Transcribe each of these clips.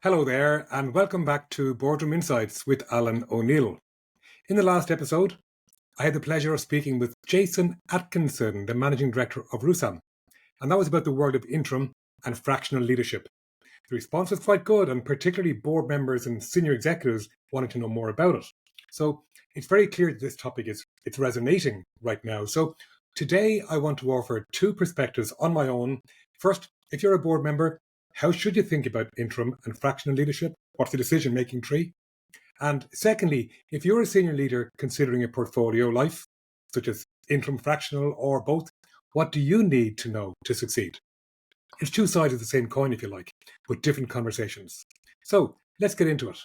Hello there, and welcome back to Boardroom Insights with Alan O'Neill. In the last episode, I had the pleasure of speaking with Jason Atkinson, the Managing Director of Russam, and that was about the world of interim and fractional leadership. The response was quite good, and particularly board members and senior executives wanted to know more about it. So it's very clear that this topic it's resonating right now. So today I want to offer two perspectives on my own. First, if you're a board member, how should you think about interim and fractional leadership? What's the decision-making tree? And secondly, if you're a senior leader considering a portfolio life, such as interim, fractional, or both, what do you need to know to succeed? It's two sides of the same coin, if you like, with different conversations. So let's get into it.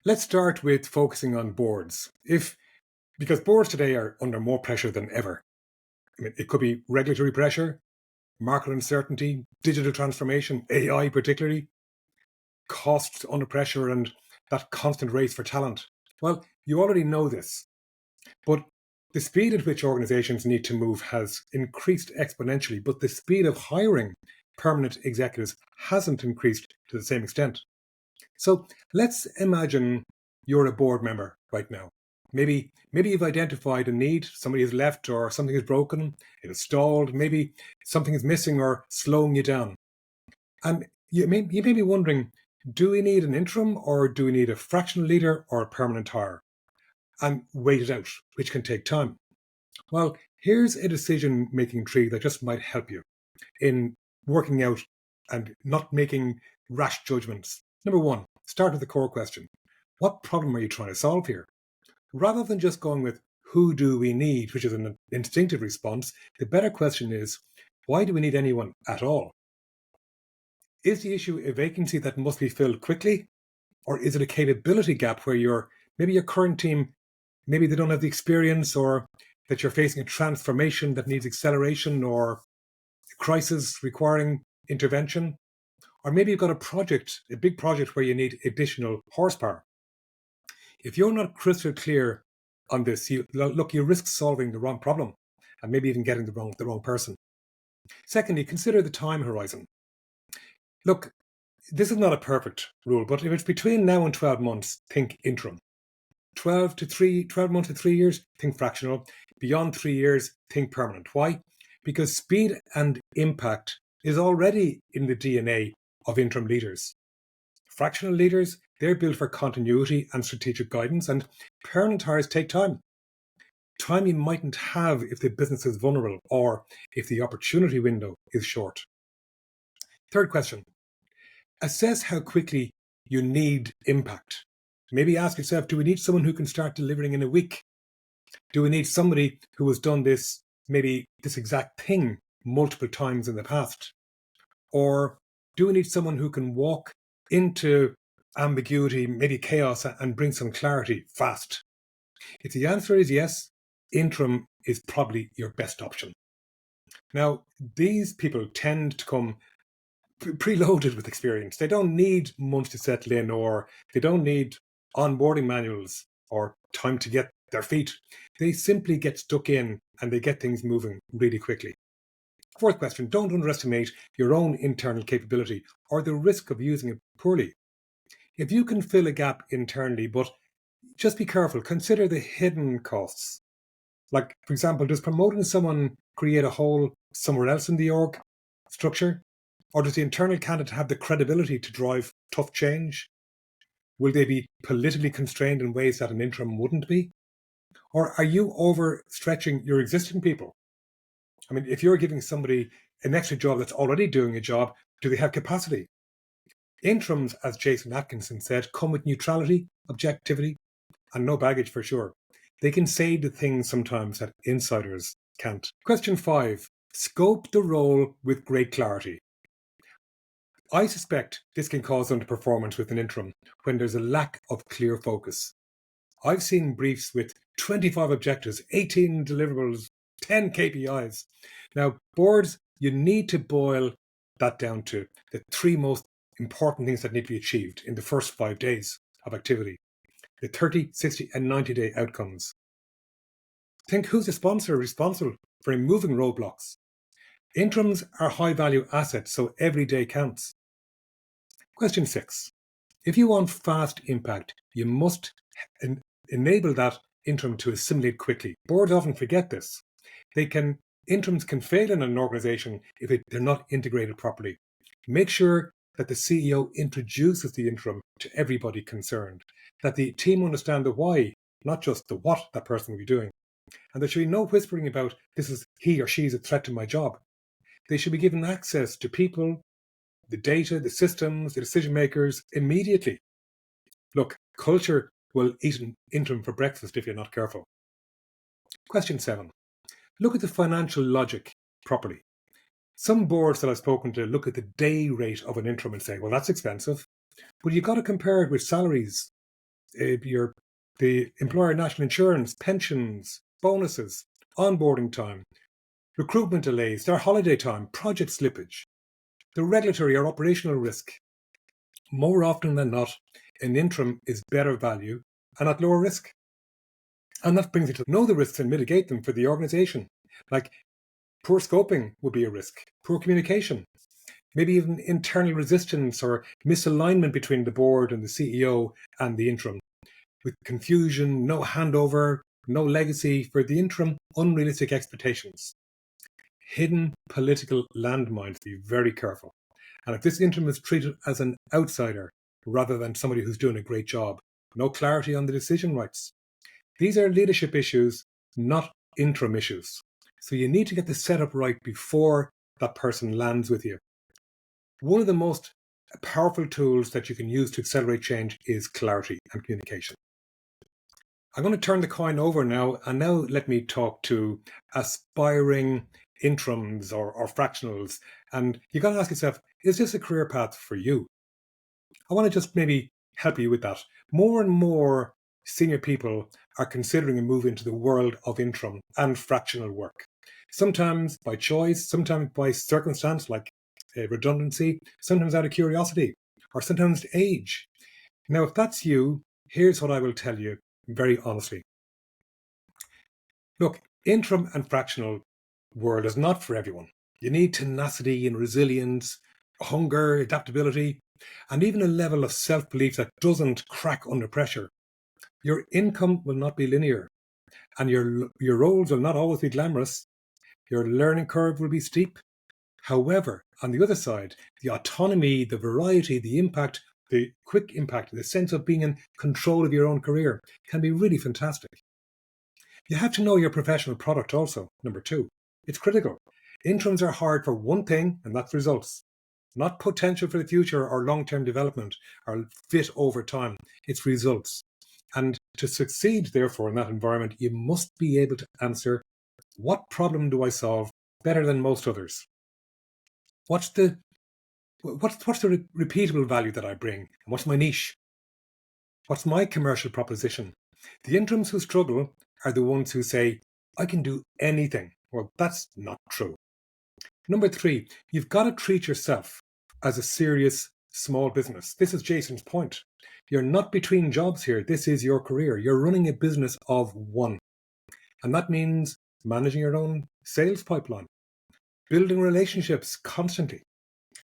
Let's start with focusing on boards. Because boards today are under more pressure than ever. It could be regulatory pressure, market uncertainty, digital transformation, AI particularly, costs under pressure, and that constant race for talent. Well, you already know this, but the speed at which organizations need to move has increased exponentially, but the speed of hiring permanent executives hasn't increased to the same extent. So let's imagine you're a board member right now. Maybe you've identified a need, somebody has left or something is broken, it is stalled, maybe something is missing or slowing you down. And you may be wondering, do we need an interim or do we need a fractional leader or a permanent hire? And wait it out, which can take time. Well, here's a decision-making tree that just might help you in working out and not making rash judgments. Number one, start with the core question. What problem are you trying to solve here? Rather than just going with who do we need, which is an instinctive response, the better question is, why do we need anyone at all? Is the issue a vacancy that must be filled quickly? Or is it a capability gap where maybe your current team, maybe they don't have the experience, or that you're facing a transformation that needs acceleration or a crisis requiring intervention? Or maybe you've got a big project where you need additional horsepower. If you're not crystal clear on this, you risk solving the wrong problem and maybe even getting the wrong person. Secondly, consider the time horizon. Look, this is not a perfect rule, but if it's between now and 12 months, think interim. 12 months to 3 years, think fractional. Beyond 3 years, think permanent. Why? Because speed and impact is already in the DNA of interim leaders. Fractional leaders, they're built for continuity and strategic guidance, and permanent hires take time. Time you mightn't have if the business is vulnerable or if the opportunity window is short. Third question, assess how quickly you need impact. Maybe ask yourself, do we need someone who can start delivering in a week? Do we need somebody who has done this exact thing multiple times in the past? Or do we need someone who can walk into ambiguity, maybe chaos, and bring some clarity fast? If the answer is yes, interim is probably your best option. Now, these people tend to come preloaded with experience. They don't need months to settle in, or they don't need onboarding manuals or time to get their feet. They simply get stuck in and they get things moving really quickly. Fourth question, don't underestimate your own internal capability or the risk of using it poorly. If you can fill a gap internally, but just be careful, consider the hidden costs. Like, for example, does promoting someone create a hole somewhere else in the org structure? Or does the internal candidate have the credibility to drive tough change? Will they be politically constrained in ways that an interim wouldn't be? Or are you overstretching your existing people? I mean, if you're giving somebody an extra job that's already doing a job, do they have capacity? Interims, as Jason Atkinson said, come with neutrality, objectivity, and no baggage for sure. They can say the things sometimes that insiders can't. Question 5. Scope the role with great clarity. I suspect this can cause underperformance with an interim when there's a lack of clear focus. I've seen briefs with 25 objectives, 18 deliverables, 10 KPIs. Now, boards, you need to boil that down to the 3 most important things that need to be achieved in the first 5 days of activity. The 30, 60 and 90-day outcomes. Think, who's the sponsor responsible for removing roadblocks? Interims are high-value assets, so every day counts. Question 6. If you want fast impact, you must enable that interim to assimilate quickly. Boards often forget this. Interims can fail in an organization if they're not integrated properly. Make sure that the CEO introduces the interim to everybody concerned, that the team understand the why, not just the what that person will be doing. And there should be no whispering about he or she is a threat to my job. They should be given access to people, the data, the systems, the decision makers immediately. Look, culture will eat an interim for breakfast if you're not careful. Question 7. Look at the financial logic properly. Some boards that I've spoken to look at the day rate of an interim and say, well, that's expensive. But you've got to compare it with salaries, the employer national insurance, pensions, bonuses, onboarding time, recruitment delays, their holiday time, project slippage, the regulatory or operational risk. More often than not, an interim is better value and at lower risk. And that brings you to know the risks and mitigate them for the organization. Like poor scoping would be a risk, poor communication, maybe even internal resistance or misalignment between the board and the CEO and the interim. With confusion, no handover, no legacy for the interim, unrealistic expectations. Hidden political landmines, be very careful. And if this interim is treated as an outsider rather than somebody who's doing a great job, no clarity on the decision rights. These are leadership issues, not interim issues. So you need to get the setup right before that person lands with you. One of the most powerful tools that you can use to accelerate change is clarity and communication. I'm going to turn the coin over now, and now let me talk to aspiring interims or fractionals. And you've got to ask yourself, is this a career path for you? I want to just maybe help you with that. More and more senior people are considering a move into the world of interim and fractional work. Sometimes by choice, sometimes by circumstance like redundancy, sometimes out of curiosity, or sometimes age. Now, if that's you, here's what I will tell you very honestly. Look, interim and fractional world is not for everyone. You need tenacity and resilience, hunger, adaptability, and even a level of self-belief that doesn't crack under pressure. Your income will not be linear, and your roles will not always be glamorous. Your learning curve will be steep. However, on the other side, the autonomy, the variety, the impact, the quick impact, the sense of being in control of your own career can be really fantastic. You have to know your professional product also, number 2. It's critical. Interims are hard for one thing, and that's results. Not potential for the future or long-term development or fit over time. It's results. And to succeed, therefore, in that environment, you must be able to answer, what problem do I solve better than most others? What's the repeatable value that I bring? And what's my niche? What's my commercial proposition? The interims who struggle are the ones who say, I can do anything. Well, that's not true. Number 3, you've got to treat yourself as a serious small business. This is Jason's point. You're not between jobs here. This is your career. You're running a business of one. And that means managing your own sales pipeline, building relationships constantly,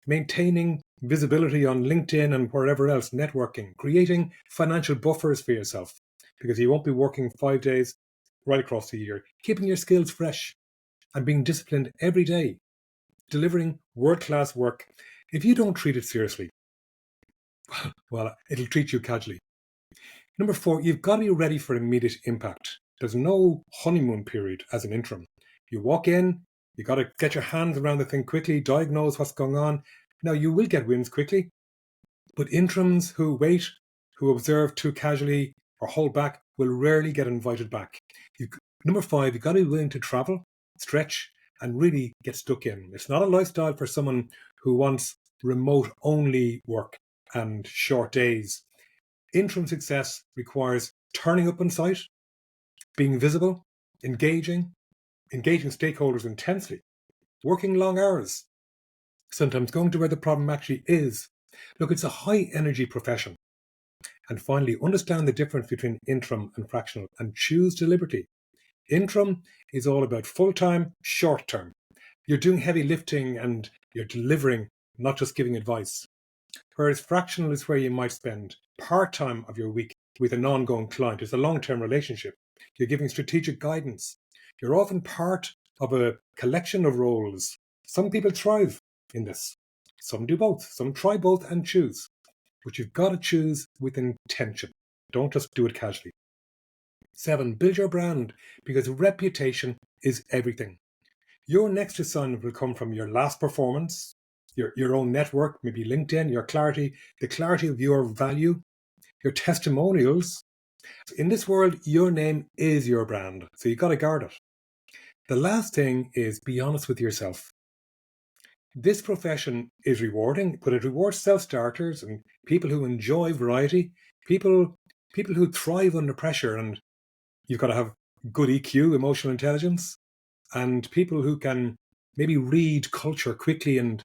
maintaining visibility on LinkedIn and wherever else, networking, creating financial buffers for yourself, because you won't be working 5 days right across the year, keeping your skills fresh and being disciplined every day, delivering world-class work. If you don't treat it seriously, well, it'll treat you casually. Number 4, you've got to be ready for immediate impact. There's no honeymoon period as an interim. You walk in, you got to get your hands around the thing quickly, diagnose what's going on. Now, you will get wins quickly, but interims who wait, who observe too casually or hold back will rarely get invited back. Number 5, you've got to be willing to travel, stretch, and really get stuck in. It's not a lifestyle for someone who wants remote-only work and short days. Interim success requires turning up on site, being visible, engaging stakeholders intensely, working long hours, sometimes going to where the problem actually is. Look, it's a high-energy profession. And finally, understand the difference between interim and fractional and choose deliberately. Interim is all about full-time, short-term. You're doing heavy lifting and you're delivering, not just giving advice. Whereas fractional is where you might spend part-time of your week with an ongoing client. It's a long-term relationship. You're giving strategic guidance. You're often part of a collection of roles. Some people thrive in this. Some do both. Some try both and choose. But you've got to choose with intention. Don't just do it casually. 7, build your brand, because reputation is everything. Your next assignment will come from your last performance, your own network, maybe LinkedIn, your clarity, the clarity of your value, your testimonials. In this world, your name is your brand, so you've got to guard it. The last thing is be honest with yourself. This profession is rewarding, but it rewards self-starters and people who enjoy variety, people who thrive under pressure, and you've got to have good EQ, emotional intelligence, and people who can maybe read culture quickly and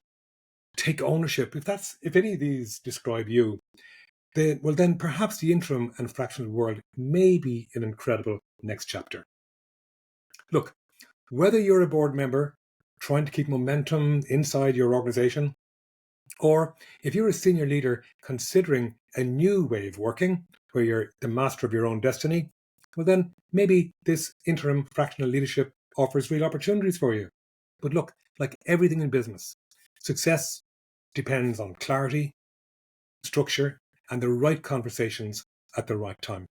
take ownership. If any of these describe you, then perhaps the interim and fractional world may be an incredible next chapter. Look, whether you're a board member trying to keep momentum inside your organization, or if you're a senior leader considering a new way of working where you're the master of your own destiny, well then maybe this interim fractional leadership offers real opportunities for you. But look, like everything in business, success depends on clarity, structure, and the right conversations at the right time.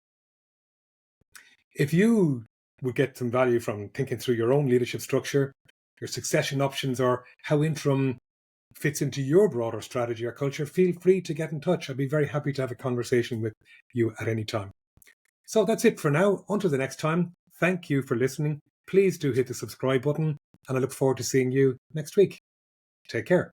If you would get some value from thinking through your own leadership structure, your succession options, or how interim fits into your broader strategy or culture, feel free to get in touch. I'd be very happy to have a conversation with you at any time. So that's it for now. Until the next time, thank you for listening. Please do hit the subscribe button, and I look forward to seeing you next week. Take care.